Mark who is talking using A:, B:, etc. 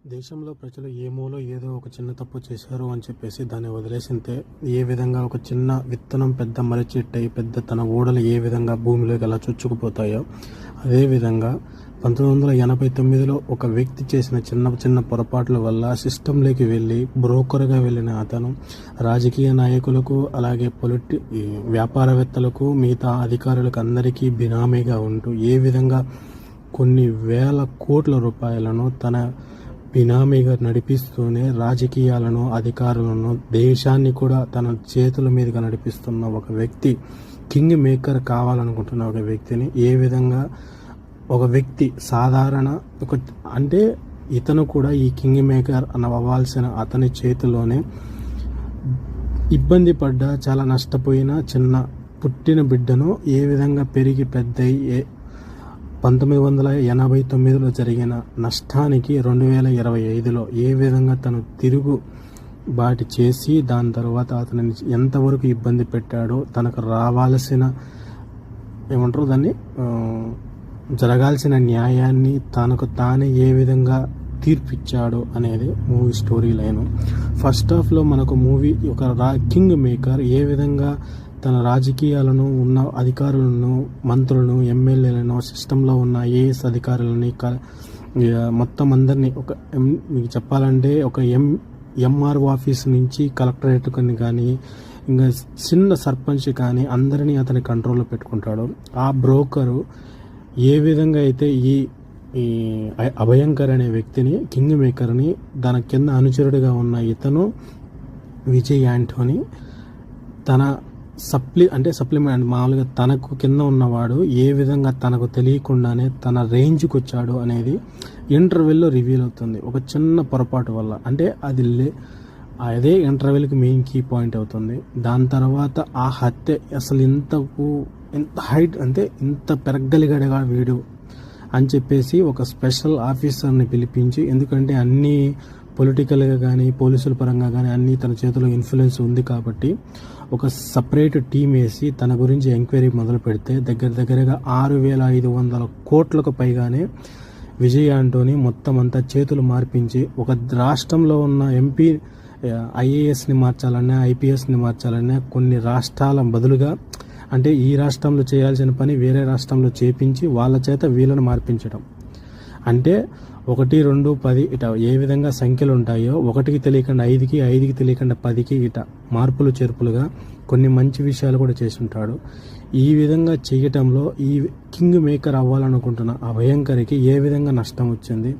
A: దేశంలో ప్రజలు ఏ మూలో ఏదో ఒక చిన్న తప్పు చేశారు అని చెప్పేసి దాన్ని వదిలేసింతే ఏ విధంగా ఒక చిన్న విత్తనం పెద్ద మరచెట్టయి పెద్ద తన ఓడలు ఏ విధంగా భూమిలోకి అలా చొచ్చుకుపోతాయో అదేవిధంగా 1989లో ఒక వ్యక్తి చేసిన చిన్న పొరపాట్ల వల్ల సిస్టంలోకి వెళ్ళి బ్రోకర్గా వెళ్ళిన అతను రాజకీయ నాయకులకు అలాగే వ్యాపారవేత్తలకు మిగతా అధికారులకు అందరికీ బినామీగా ఉంటూ ఏ విధంగా కొన్ని వేల కోట్ల రూపాయలను తన బినామీగా నడిపిస్తూనే రాజకీయాలను అధికారులను దేశాన్ని కూడా తన చేతుల మీదుగా నడిపిస్తున్న ఒక వ్యక్తి, కింగ్ మేకర్ కావాలనుకుంటున్న ఒక వ్యక్తిని ఏ విధంగా ఒక వ్యక్తి సాధారణ అంటే ఇతను కూడా ఈ కింగ్ మేకర్ అవ్వాల్సిన అతని చేతిలోనే ఇబ్బంది పడ్డ చాలా నష్టపోయిన చిన్న పుట్టిన బిడ్డను ఏ విధంగా పెరిగి పెద్దయి 1989లో జరిగిన నష్టానికి 2025లో ఏ విధంగా తను తిరుగు బాటి చేసి దాని తర్వాత అతనిని ఎంతవరకు ఇబ్బంది పెట్టాడో, తనకు రావాల్సిన ఏమంటారు దాన్ని జరగాల్సిన న్యాయాన్ని తనకు తానే ఏ విధంగా తీర్పిచ్చాడో అనేది మూవీ స్టోరీ లైను. ఫస్ట్ హాఫ్లో మనకు మూవీ ఒక కింగ్ మేకర్ ఏ విధంగా తన రాజకీయాలను ఉన్న అధికారులను, మంత్రులను, ఎమ్మెల్యేలను, సిస్టంలో ఉన్న ఐఏఎస్ అధికారులని మొత్తం అందరినీ మీకు చెప్పాలంటే ఒక ఎంఆర్ఓ ఆఫీస్ నుంచి కలెక్టరేట్ కానీ ఇంకా చిన్న సర్పంచ్ కానీ అందరినీ అతని కంట్రోల్లో పెట్టుకుంటాడు. ఆ బ్రోకరు ఏ విధంగా అయితే ఈ అభయంకర్ అనే వ్యక్తిని, కింగ్ మేకర్ని దాని కింద అనుచరుడిగా ఉన్న ఇతను విజయ్ యాంటోనీ తన సప్లిమెంట్ మామూలుగా తనకు కింద ఉన్నవాడు ఏ విధంగా తనకు తెలియకుండానే తన రేంజ్కి వచ్చాడు అనేది ఇంటర్వెల్లో రివీల్ అవుతుంది ఒక చిన్న పొరపాటు వల్ల. అంటే అదే ఇంటర్వెల్కి మెయిన్ కీ పాయింట్ అవుతుంది. దాని తర్వాత ఆ హత్య అసలు ఎంత హైట్ అంటే ఇంత పెరగలిగాడుగా వీడు అని చెప్పేసి ఒక స్పెషల్ ఆఫీసర్ని పిలిపించి, ఎందుకంటే అన్నీ పొలిటికల్గా కానీ పోలీసుల పరంగా కానీ అన్నీ తన చేతిలో ఇన్ఫ్లుయెన్స్ ఉంది కాబట్టి ఒక సపరేట్ టీం వేసి తన గురించి ఎంక్వైరీ మొదలు పెడితే దగ్గరగా 6,500 కోట్లకు పైగానే విజయ్ యాంటోనీ మొత్తం అంతా చేతులు మార్పించి ఒక రాష్ట్రంలో ఉన్న ఎంపీ ఐఏఎస్ని మార్చాలన్నా, ఐపీఎస్ని మార్చాలన్నా కొన్ని రాష్ట్రాల బదులుగా అంటే ఈ రాష్ట్రంలో చేయాల్సిన పని వేరే రాష్ట్రంలో చేపించి వాళ్ళ చేత వీళ్ళని మార్పించడం. అంటే 1, 2, 10 ఇట ఏ విధంగా సంఖ్యలు ఉంటాయో 1కి తెలియకుండా 5కి, 5కి తెలియకుండా 10కి ఇట మార్పులు చేర్పులుగా కొన్ని మంచి విషయాలు కూడా చేసి ఉంటాడు. ఈ విధంగా చేయటంలో ఈ కింగ్ మేకర్ అవ్వాలనుకుంటున్న ఆ భయంకరికి ఏ విధంగా నష్టం వచ్చింది,